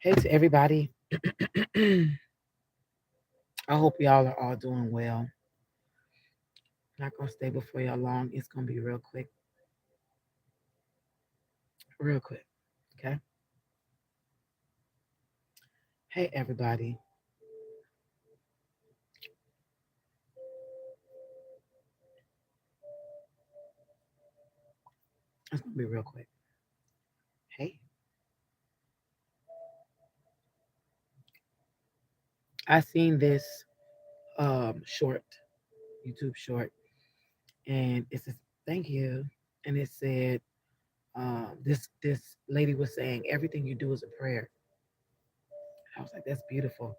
Hey to everybody. I hope y'all are all doing well. Not gonna stay before y'all long. It's gonna be real quick. Real quick. Okay. Hey everybody. It's gonna be real quick. Hey. I seen this short, YouTube short, and it says thank you. And it said this lady was saying everything you do is a prayer. I was like, that's beautiful.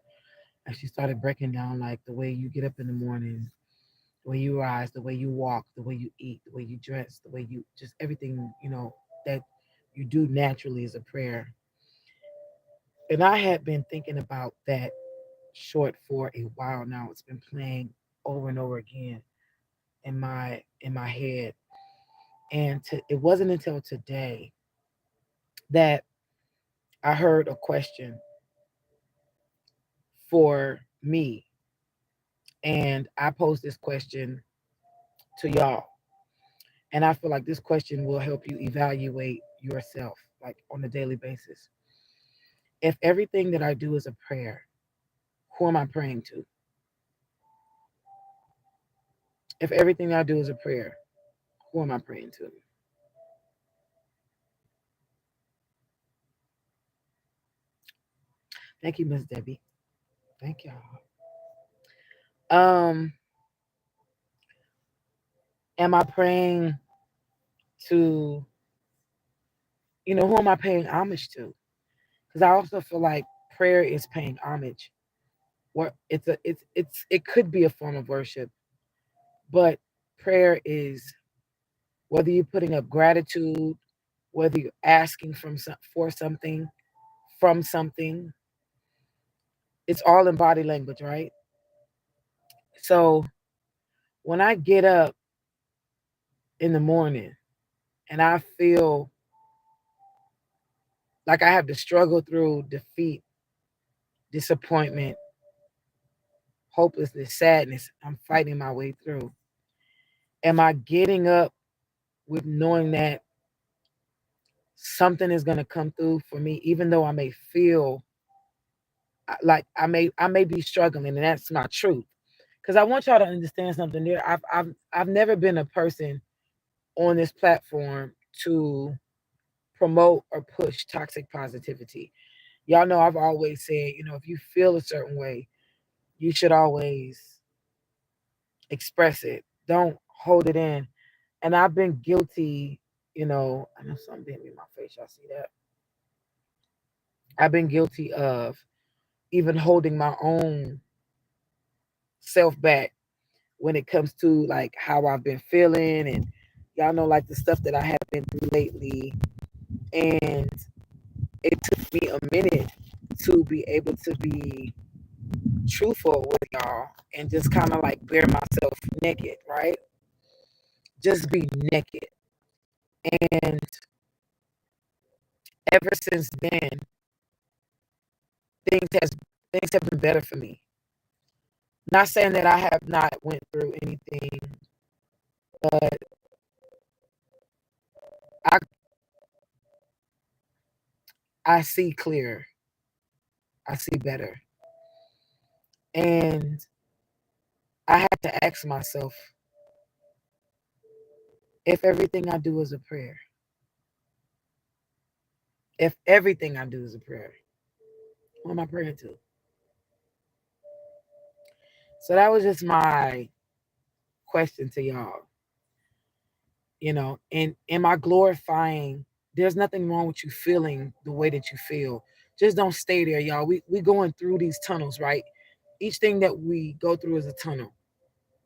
And she started breaking down like the way you get up in the morning, the way you rise, the way you walk, the way you eat, the way you dress, the way you just everything, that you do naturally is a prayer. And I had been thinking about that short for a while now. It's been playing over and over again in my head. And it wasn't until today that I heard a question for me. And I posed this question to y'all. And I feel like this question will help you evaluate yourself like on a daily basis. If everything that I do is a prayer, who am I praying to? If everything I do is a prayer, who am I praying to? Thank you, Miss Debbie. Thank y'all. Am I praying to, who am I paying homage to? Because I also feel like prayer is paying homage. What it could be a form of worship, but prayer is whether you're putting up gratitude, whether you're asking for something, from something, it's all in body language, right? So when I get up in the morning and I feel like I have to struggle through defeat, disappointment, hopelessness, sadness, I'm fighting my way through. Am I getting up with knowing that something is going to come through for me, even though I may feel like I may be struggling, and that's my truth. Because I want y'all to understand something. There, I've never been a person on this platform to promote or push toxic positivity. Y'all know I've always said, if you feel a certain way, you should always express it. Don't hold it in. And I've been guilty, I know something hit me in my face. Y'all see that? I've been guilty of even holding my own self back when it comes to like how I've been feeling, and y'all know like the stuff that I have been through lately. And it took me a minute to be able to be truthful with y'all and just kind of like bare myself naked, right? Just be naked. And ever since then, things has things have been better for me. Not saying that I have not went through anything, but I I see clear. I see better. And I had to ask myself if everything I do is a prayer. If everything I do is a prayer, who am I praying to? So that was just my question to y'all. And am I glorifying? There's nothing wrong with you feeling the way that you feel. Just don't stay there, y'all. We going through these tunnels, right? Each thing that we go through is a tunnel.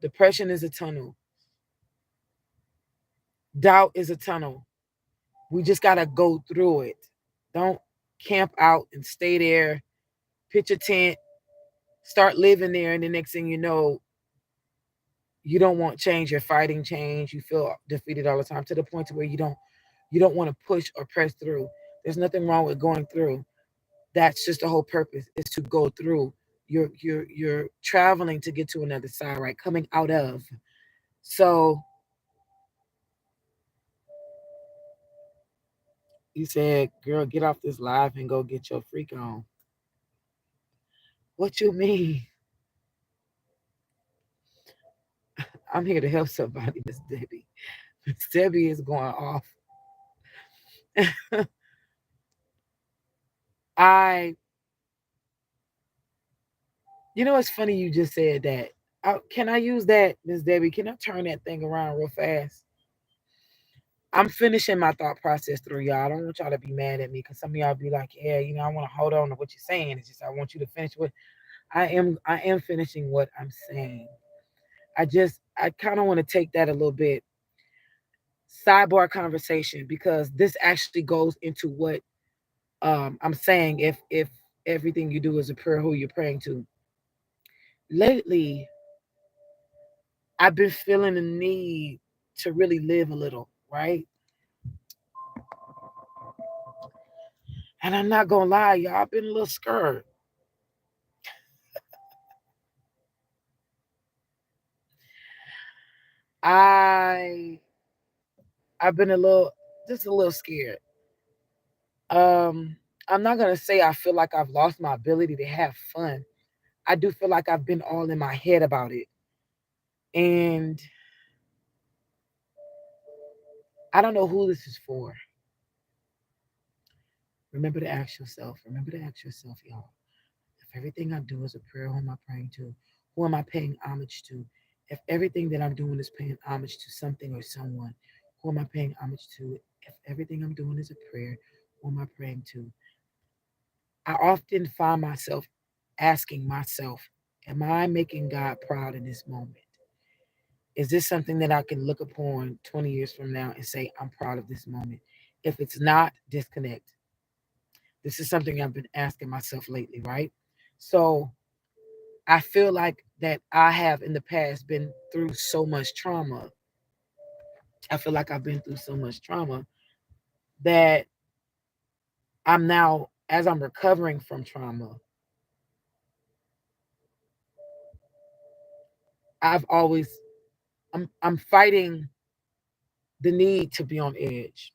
Depression is a tunnel. Doubt is a tunnel. We just gotta go through it. Don't camp out and stay there. Pitch a tent, start living there, and the next thing you know, you don't want change. You're fighting change. You feel defeated all the time to the point to where you don't want to push or press through. There's nothing wrong with going through. that's just the whole purpose, is to go through. You're traveling to get to another side, right? Coming out of. So you said, girl, get off this live and go get your freak on. What you mean? I'm here to help somebody, Miss Debbie. Miss Debbie is going off. I, it's funny you just said that. Can I use that, Miss Debbie? Can I turn that thing around real fast? I'm finishing my thought process through y'all. I don't want y'all to be mad at me because some of y'all be like, yeah, I want to hold on to what you're saying. It's just I want you to finish what I am finishing what I'm saying. I kind of want to take that a little bit sidebar conversation because this actually goes into what I'm saying. If everything you do is a prayer, who you're praying to. Lately, I've been feeling the need to really live a little, right? And I'm not gonna lie, y'all, I've been a little scared. I I've been just a little scared. Um, I'm not gonna say I feel like I've lost my ability to have fun. I do feel like I've been all in my head about it, and I don't know who this is for. Remember to ask yourself. Remember to ask yourself, y'all. If everything I do is a prayer, who am I praying to? Who am I paying homage to? If everything that I'm doing is paying homage to something or someone, who am I paying homage to? If everything I'm doing is a prayer, who am I praying to? I often find myself asking myself, am I making God proud in this moment? Is this something that I can look upon 20 years from now and say, I'm proud of this moment? If it's not, disconnect. This is something I've been asking myself lately, right? So I feel like that I have in the past been through so much trauma. I feel like I've been through so much trauma that I'm now, as I'm recovering from trauma, I've always, I'm fighting the need to be on edge.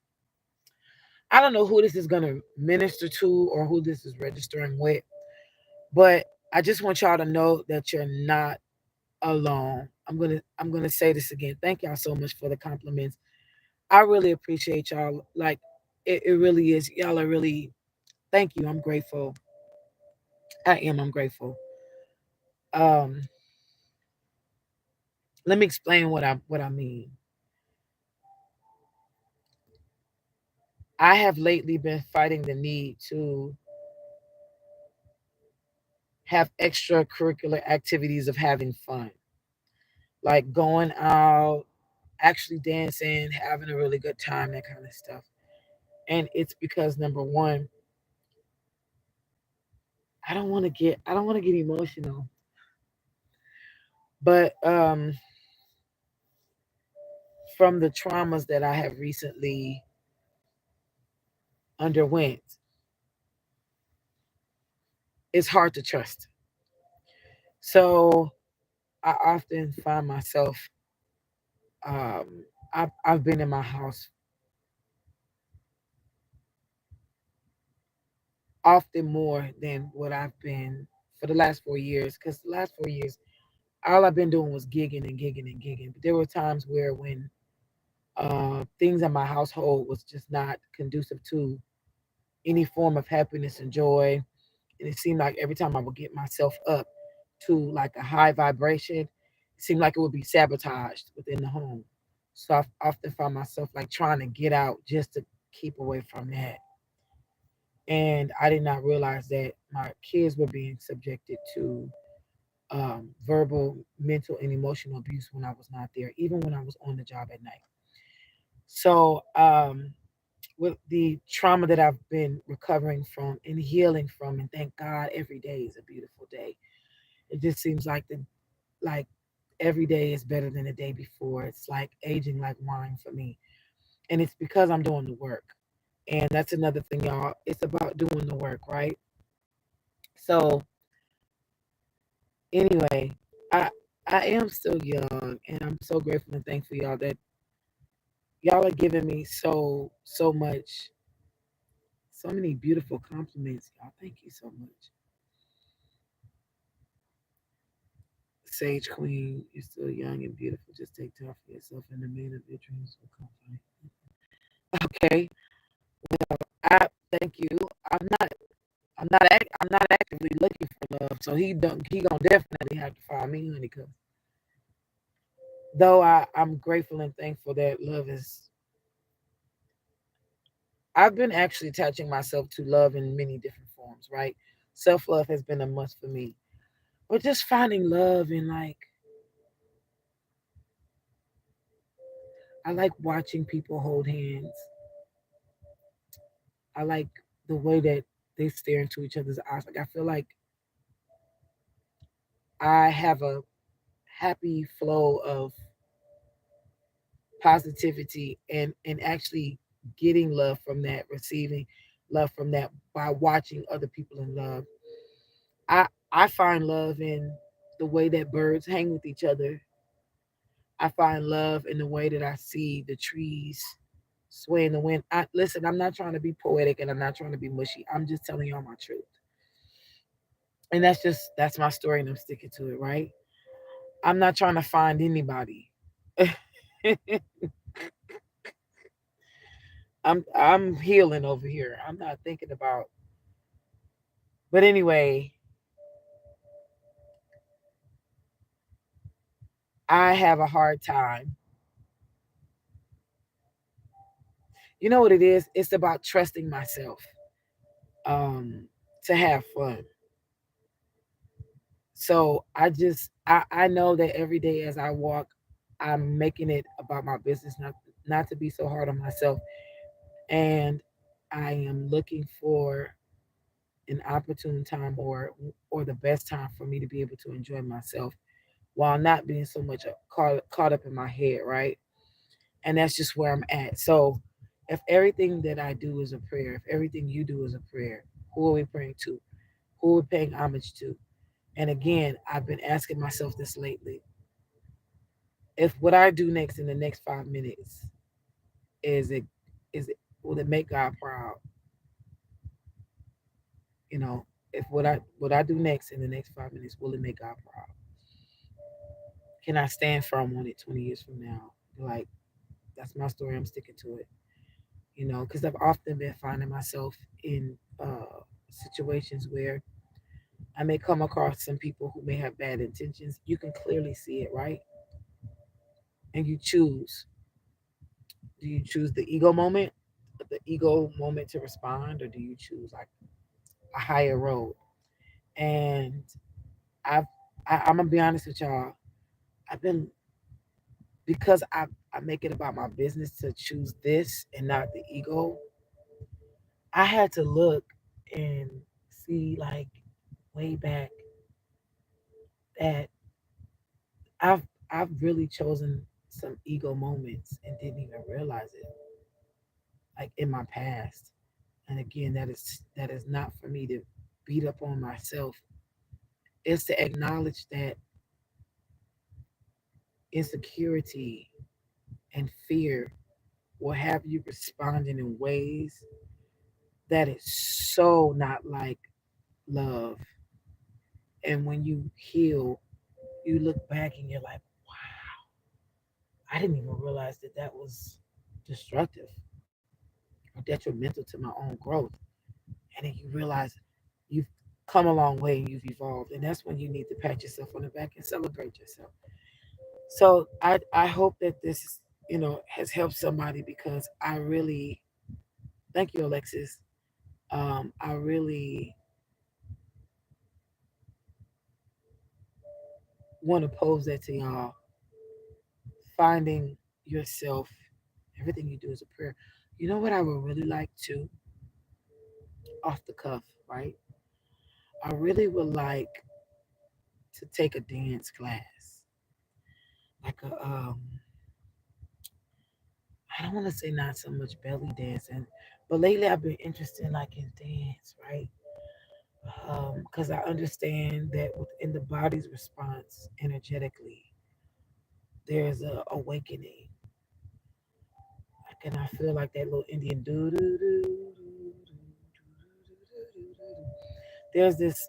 I don't know who this is going to minister to or who this is registering with, but I just want y'all to know that you're not alone. I'm gonna say this again. Thank y'all so much for the compliments. I really appreciate y'all. Like it really is. Y'all are really, thank you. I'm grateful. I am. I'm grateful. Um, Let me explain what I mean. I have lately been fighting the need to have extracurricular activities of having fun, like going out, actually dancing, having a really good time, that kind of stuff. And it's because number one, I don't want to get emotional, but from the traumas that I have recently underwent, it's hard to trust. So I often find myself, um, I've been in my house often more than what I've been for the last 4 years. Because the last 4 years, all I've been doing was gigging and gigging and gigging. But there were times where when things in my household was just not conducive to any form of happiness and joy, and it seemed like every time I would get myself up to like a high vibration, it seemed like it would be sabotaged within the home. So I often find myself like trying to get out just to keep away from that. And I did not realize that my kids were being subjected to verbal, mental, and emotional abuse when I was not there, even when I was on the job at night. So, with the trauma that I've been recovering from and healing from, and thank God every day is a beautiful day. It just seems like every day is better than the day before. It's like aging like wine for me. And it's because I'm doing the work. And that's another thing, y'all. It's about doing the work, right? So anyway, I I am still young, and I'm so grateful and thankful y'all that y'all are giving me so much, so many beautiful compliments. Y'all, thank you so much. Sage Queen, you're still young and beautiful. Just take time for yourself, and the man of your dreams will come by. Okay, I thank you. I'm not. I'm not actively looking for love, so he gonna definitely have to find me, honey. Cause though I'm grateful and thankful that love is. I've been actually attaching myself to love in many different forms, right? Self love has been a must for me, but just finding love in like I like watching people hold hands. I like the way that they stare into each other's eyes. Like I feel like I have a happy flow of positivity and actually getting love from that, receiving love from that by watching other people in love. I find love in the way that birds hang with each other. I find love in the way that I see the trees sway in the wind. Listen, I'm not trying to be poetic and I'm not trying to be mushy. I'm just telling y'all my truth. And that's my story and I'm sticking to it, right? I'm not trying to find anybody. I'm healing over here. I'm not thinking about. But anyway, I have a hard time. You know what it is? It's about trusting myself um to have fun. So I know that every day as I walk, I'm making it about my business, not to be so hard on myself. And I am looking for an opportune time or the best time for me to be able to enjoy myself while not being so much caught up in my head, right? And that's just where I'm at. So if everything that I do is a prayer, if everything you do is a prayer, who are we praying to? Who are we paying homage to? And again, I've been asking myself this lately. If what I do next in the next 5 minutes is it will it make God proud? You know, if what I do next in the next 5 minutes, will it make God proud? Can I stand firm on it 20 years from now? Like that's my story. I'm sticking to it. You know, because I've often been finding myself in situations where I may come across some people who may have bad intentions. You can clearly see it, right? And you choose. Do you choose the ego moment to respond, or do you choose like a higher road? And I've, I'm gonna be honest with y'all. I've been because I make it about my business to choose this and not the ego. I had to look and see like way back that I've I've really chosen some ego moments and didn't even realize it, like in my past. And again, that is not for me to beat up on myself. It's to acknowledge that insecurity and fear will have you responding in ways that is so not like love. And when you heal, you look back and you're like, wow, I didn't even realize that that was destructive or detrimental to my own growth. And then you realize you've come a long way and you've evolved. And that's when you need to pat yourself on the back and celebrate yourself. So I hope that this, has helped somebody because I really thank you, Alexis. I really want to pose that to y'all. Finding yourself, everything you do is a prayer. You know what I would really like to, off the cuff, right? I really would like to take a dance class, like I don't want to say not so much belly dancing, but lately I've been interested in like in dance, right? Because I understand that within the body's response energetically, there's a awakening. Like, and I feel like that little Indian do do do there's this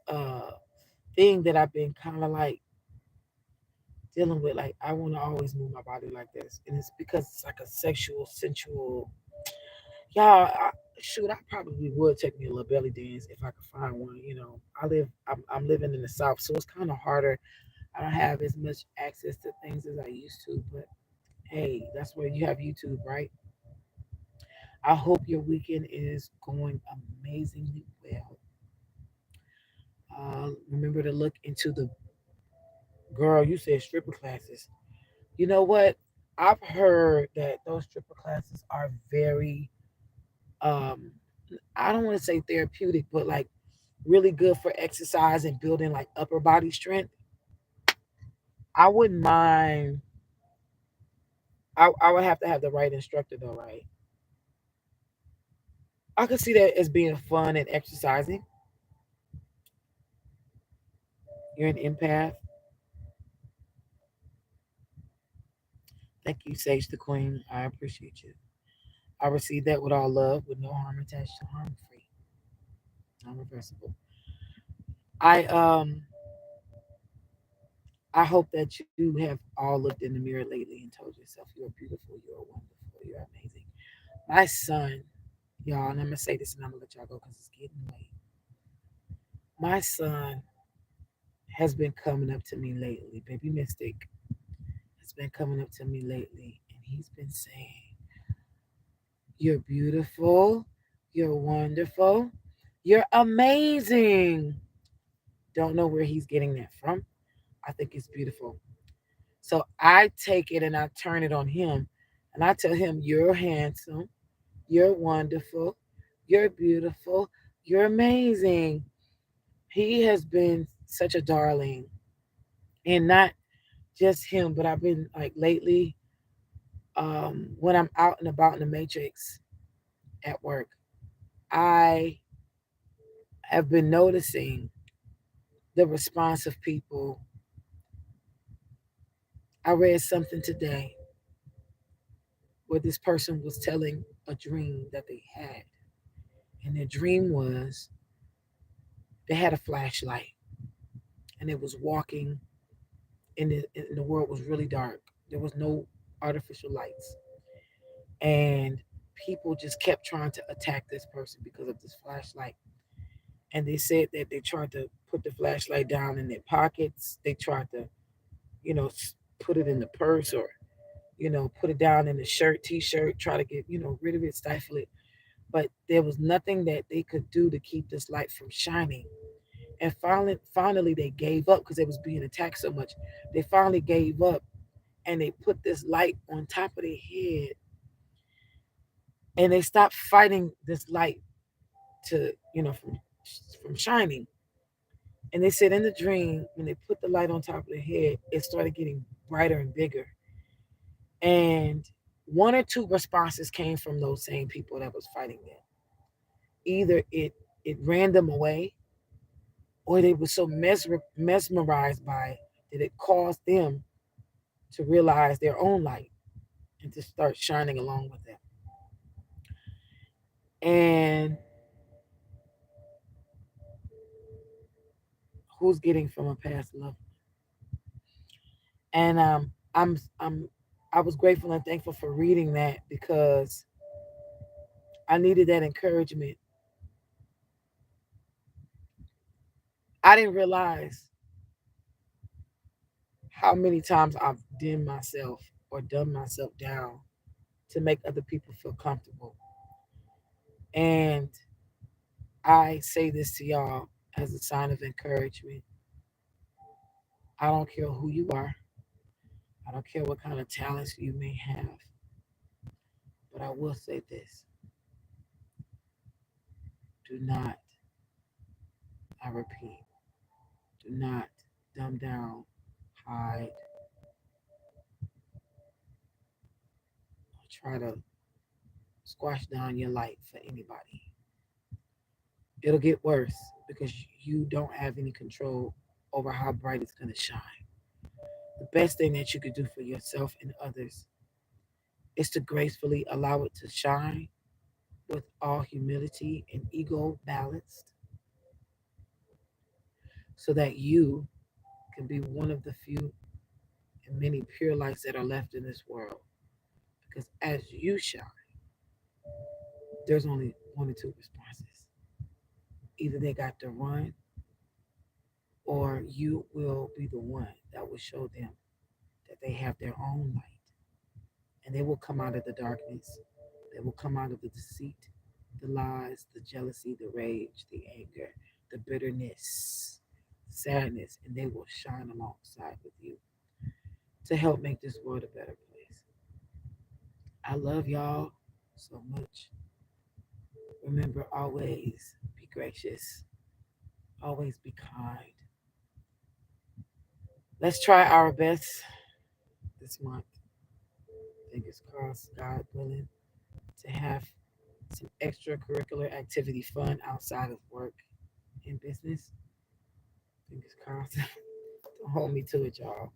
thing that I've been kind of like dealing with. Like, I want to always move my body like this, and it's because it's like a sexual, sensual. Y'all, shoot, I probably would take me a little belly dance if I could find one. You know, I'm living in the South, so it's kind of harder. I don't have as much access to things as I used to, but hey, that's where you have YouTube, right? I hope your weekend is going amazingly well. Remember to look into the girl. You said stripper classes. You know what? I've heard that those stripper classes are very, um, I don't want to say therapeutic, but like really good for exercise and building like upper body strength. I wouldn't mind. I would have to have the right instructor though, right? I could see that as being fun and exercising. You're an empath. Thank you, Sage the Queen. I appreciate you. I receive that with all love, with no harm attached to harm free, non reversible. I I hope that you have all looked in the mirror lately and told yourself you are beautiful, you are wonderful, you're amazing. My son, y'all, and I'm gonna say this and I'm gonna let y'all go because it's getting late. My son has been coming up to me lately, baby Mystic has been coming up to me lately, and he's been saying, "You're beautiful, you're wonderful, you're amazing." Don't know where he's getting that from. I think it's beautiful. So I take it and I turn it on him, and I tell him, "You're handsome, you're wonderful, you're beautiful, you're amazing." He has been such a darling, and not just him, but I've been like lately, when I'm out and about in the matrix at work, I have been noticing the response of people. I read something today where this person was telling a dream that they had, and their dream was they had a flashlight and it was walking, and the world was really dark. There was no artificial lights, and people just kept trying to attack this person because of this flashlight. And they said that they tried to put the flashlight down in their pockets. They tried to, you know, put it in the purse, or put it down in the shirt, t-shirt, try to get, rid of it, stifle it. But there was nothing that they could do to keep this light from shining. And finally they gave up because it was being attacked so much. They finally gave up, and they put this light on top of their head, and they stopped fighting this light to, from shining. And they said in the dream, when they put the light on top of their head, it started getting brighter and bigger. And one or two responses came from those same people that was fighting them. Either it ran them away, or they were so mesmerized by it that it caused them to realize their own light and to start shining along with them. And who's getting from a past love? And I'm I was grateful and thankful for reading that because I needed that encouragement. I didn't realize how many times I've dimmed myself or dumbed myself down to make other people feel comfortable. And I say this to y'all as a sign of encouragement. I don't care who you are. I don't care what kind of talents you may have. But I will say this: do not, I repeat, do not dumb down, hide, or try to squash down your light for anybody. It'll get worse because you don't have any control over how bright it's going to shine. The best thing that you could do for yourself and others is to gracefully allow it to shine with all humility and ego balanced so that you can be one of the few and many pure lights that are left in this world. Because as you shine, there's only one or two responses. Either they got to run, or you will be the one that will show them that they have their own light. And they will come out of the darkness. They will come out of the deceit, the lies, the jealousy, the rage, the anger, the bitterness, sadness, and they will shine alongside with you to help make this world a better place. I love y'all so much. Remember, always be gracious, always be kind. Let's try our best this month. Fingers crossed, God willing, to have some extracurricular activity fun outside of work and business. Fingers crossed. Don't hold me to it, y'all.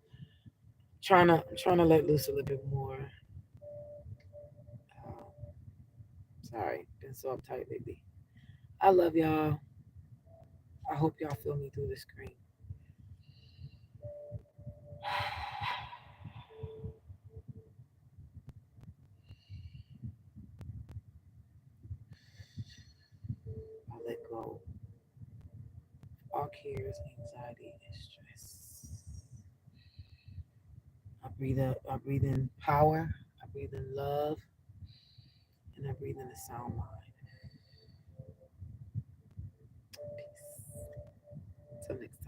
I'm trying to let loose a little bit more. Uh, Sorry, been so uptight lately. I love y'all. I hope y'all feel me through the screen. I let go all cares, anxiety, and stress. I breathe up. I breathe in power. I breathe in love, and I breathe in a sound mind. Peace. Until next time.